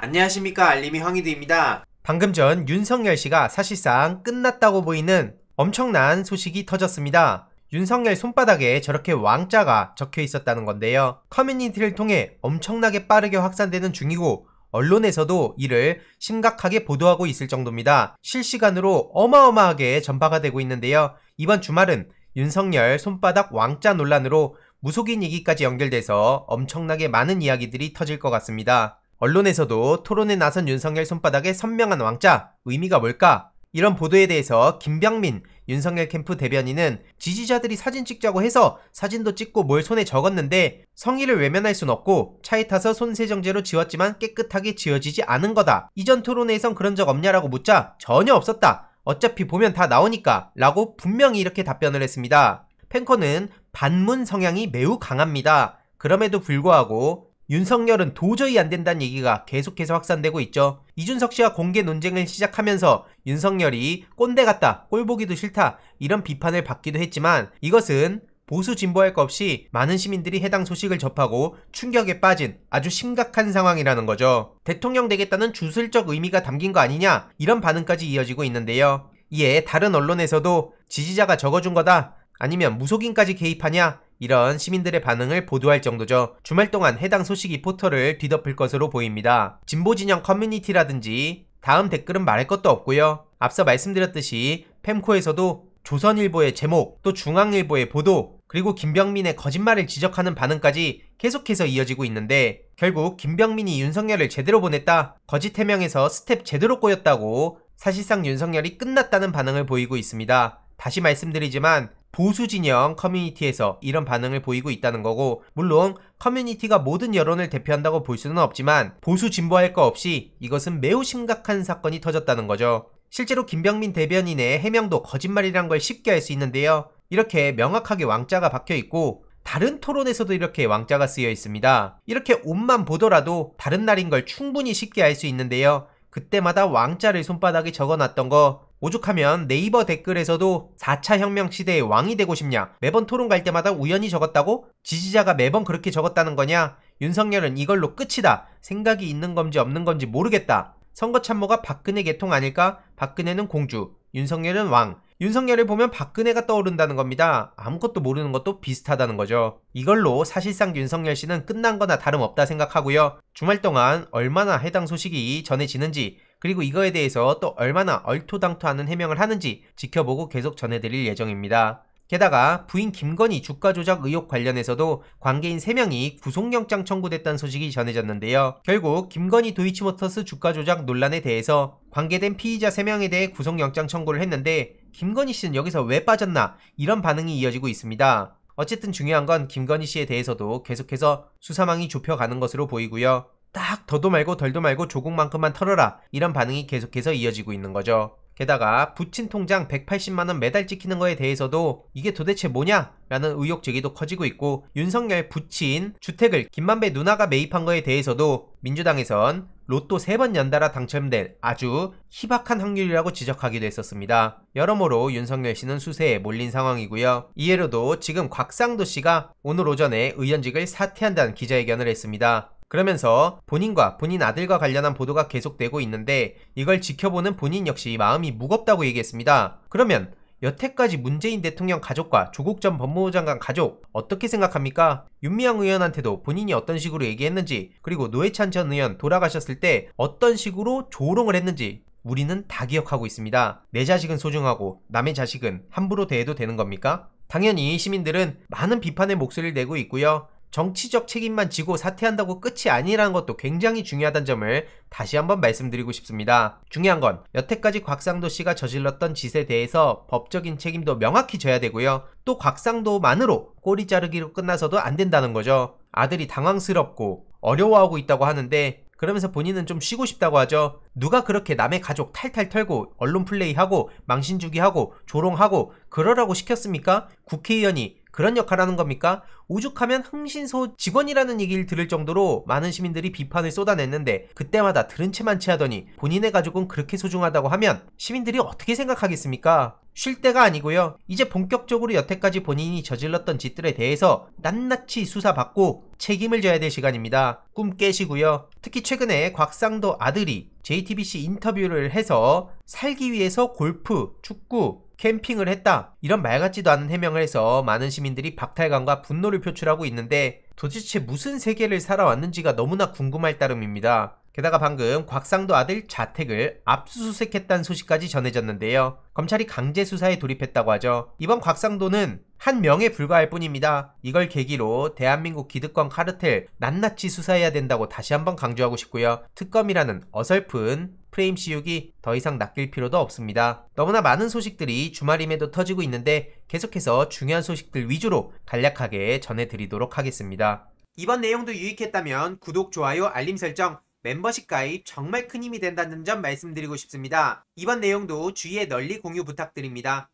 안녕하십니까, 알림이 황희두입니다. 방금 전 윤석열 씨가 사실상 끝났다고 보이는 엄청난 소식이 터졌습니다. 윤석열 손바닥에 저렇게 왕자가 적혀 있었다는 건데요. 커뮤니티를 통해 엄청나게 빠르게 확산되는 중이고 언론에서도 이를 심각하게 보도하고 있을 정도입니다. 실시간으로 어마어마하게 전파가 되고 있는데요. 이번 주말은 윤석열 손바닥 왕자 논란으로 무속인 얘기까지 연결돼서 엄청나게 많은 이야기들이 터질 것 같습니다. 언론에서도 토론에 나선 윤석열 손바닥의 선명한 왕자, 의미가 뭘까? 이런 보도에 대해서 김병민 윤석열 캠프 대변인은 지지자들이 사진 찍자고 해서 사진도 찍고 뭘 손에 적었는데 성의를 외면할 순 없고 차에 타서 손세정제로 지웠지만 깨끗하게 지워지지 않은 거다. 이전 토론회에선 그런 적 없냐라고 묻자 전혀 없었다. 어차피 보면 다 나오니까 라고 분명히 이렇게 답변을 했습니다. 팬커는 반문 성향이 매우 강합니다. 그럼에도 불구하고 윤석열은 도저히 안 된다는 얘기가 계속해서 확산되고 있죠. 이준석 씨와 공개 논쟁을 시작하면서 윤석열이 꼰대 같다, 꼴보기도 싫다 이런 비판을 받기도 했지만 이것은 보수 진보할 것 없이 많은 시민들이 해당 소식을 접하고 충격에 빠진 아주 심각한 상황이라는 거죠. 대통령 되겠다는 주술적 의미가 담긴 거 아니냐 이런 반응까지 이어지고 있는데요. 이에 다른 언론에서도 지지자가 적어준 거다 아니면 무속인까지 개입하냐 이런 시민들의 반응을 보도할 정도죠. 주말 동안 해당 소식이 포털을 뒤덮을 것으로 보입니다. 진보진영 커뮤니티라든지 다음 댓글은 말할 것도 없고요. 앞서 말씀드렸듯이 펜코에서도 조선일보의 제목, 또 중앙일보의 보도, 그리고 김병민의 거짓말을 지적하는 반응까지 계속해서 이어지고 있는데 결국 김병민이 윤석열을 제대로 보냈다, 거짓 해명에서 스텝 제대로 꼬였다고 사실상 윤석열이 끝났다는 반응을 보이고 있습니다. 다시 말씀드리지만 보수 진영 커뮤니티에서 이런 반응을 보이고 있다는 거고, 물론 커뮤니티가 모든 여론을 대표한다고 볼 수는 없지만 보수 진보할 거 없이 이것은 매우 심각한 사건이 터졌다는 거죠. 실제로 김병민 대변인의 해명도 거짓말이란 걸 쉽게 알 수 있는데요. 이렇게 명확하게 왕자가 박혀 있고 다른 토론에서도 이렇게 왕자가 쓰여 있습니다. 이렇게 옷만 보더라도 다른 날인 걸 충분히 쉽게 알 수 있는데요. 그때마다 왕자를 손바닥에 적어놨던 거, 오죽하면 네이버 댓글에서도 4차 혁명 시대의 왕이 되고 싶냐, 매번 토론 갈 때마다 우연히 적었다고? 지지자가 매번 그렇게 적었다는 거냐? 윤석열은 이걸로 끝이다, 생각이 있는 건지 없는 건지 모르겠다, 선거 참모가 박근혜 계통 아닐까? 박근혜는 공주, 윤석열은 왕. 윤석열을 보면 박근혜가 떠오른다는 겁니다. 아무것도 모르는 것도 비슷하다는 거죠. 이걸로 사실상 윤석열 씨는 끝난 거나 다름없다 생각하고요. 주말 동안 얼마나 해당 소식이 전해지는지, 그리고 이거에 대해서 또 얼마나 얼토당토하는 해명을 하는지 지켜보고 계속 전해드릴 예정입니다. 게다가 부인 김건희 주가 조작 의혹 관련해서도 관계인 3명이 구속영장 청구됐다는 소식이 전해졌는데요. 결국 김건희 도이치모터스 주가 조작 논란에 대해서 관계된 피의자 3명에 대해 구속영장 청구를 했는데 김건희 씨는 여기서 왜 빠졌나 이런 반응이 이어지고 있습니다. 어쨌든 중요한 건 김건희 씨에 대해서도 계속해서 수사망이 좁혀가는 것으로 보이고요. 딱 더도 말고 덜도 말고 조국만큼만 털어라 이런 반응이 계속해서 이어지고 있는 거죠. 게다가 부친 통장 180만원 매달 찍히는 거에 대해서도 이게 도대체 뭐냐? 라는 의혹 제기도 커지고 있고, 윤석열 부친 주택을 김만배 누나가 매입한 거에 대해서도 민주당에선 로또 3번 연달아 당첨될 아주 희박한 확률이라고 지적하기도 했었습니다. 여러모로 윤석열 씨는 수세에 몰린 상황이고요. 이해로도 지금 곽상도 씨가 오늘 오전에 의원직을 사퇴한다는 기자회견을 했습니다. 그러면서 본인과 본인 아들과 관련한 보도가 계속되고 있는데 이걸 지켜보는 본인 역시 마음이 무겁다고 얘기했습니다. 그러면 여태까지 문재인 대통령 가족과 조국 전 법무부 장관 가족 어떻게 생각합니까? 윤미향 의원한테도 본인이 어떤 식으로 얘기했는지, 그리고 노회찬 전 의원 돌아가셨을 때 어떤 식으로 조롱을 했는지 우리는 다 기억하고 있습니다. 내 자식은 소중하고 남의 자식은 함부로 대해도 되는 겁니까? 당연히 시민들은 많은 비판의 목소리를 내고 있고요. 정치적 책임만 지고 사퇴한다고 끝이 아니라는 것도 굉장히 중요하다는 점을 다시 한번 말씀드리고 싶습니다. 중요한 건 여태까지 곽상도 씨가 저질렀던 짓에 대해서 법적인 책임도 명확히 져야 되고요. 또 곽상도만으로 꼬리 자르기로 끝나서도 안 된다는 거죠. 아들이 당황스럽고 어려워하고 있다고 하는데 그러면서 본인은 좀 쉬고 싶다고 하죠. 누가 그렇게 남의 가족 탈탈 털고 언론 플레이하고 망신주기하고 조롱하고 그러라고 시켰습니까? 국회의원이 그런 역할을 하는 겁니까? 오죽하면 흥신소 직원이라는 얘기를 들을 정도로 많은 시민들이 비판을 쏟아냈는데 그때마다 들은 채만 취하더니 본인의 가족은 그렇게 소중하다고 하면 시민들이 어떻게 생각하겠습니까? 쉴 때가 아니고요. 이제 본격적으로 여태까지 본인이 저질렀던 짓들에 대해서 낱낱이 수사받고 책임을 져야 될 시간입니다. 꿈 깨시고요. 특히 최근에 곽상도 아들이 JTBC 인터뷰를 해서 살기 위해서 골프, 축구, 캠핑을 했다, 이런 말 같지도 않은 해명을 해서 많은 시민들이 박탈감과 분노를 표출하고 있는데 도대체 무슨 세계를 살아왔는지가 너무나 궁금할 따름입니다. 게다가 방금 곽상도 아들 자택을 압수수색했다는 소식까지 전해졌는데요. 검찰이 강제 수사에 돌입했다고 하죠. 이번 곽상도는 한 명에 불과할 뿐입니다. 이걸 계기로 대한민국 기득권 카르텔 낱낱이 수사해야 된다고 다시 한번 강조하고 싶고요. 특검이라는 어설픈 프레임 씌우기 더 이상 낚일 필요도 없습니다. 너무나 많은 소식들이 주말임에도 터지고 있는데 계속해서 중요한 소식들 위주로 간략하게 전해드리도록 하겠습니다. 이번 내용도 유익했다면 구독, 좋아요, 알림 설정, 멤버십 가입 정말 큰 힘이 된다는 점 말씀드리고 싶습니다. 이번 내용도 주위에 널리 공유 부탁드립니다.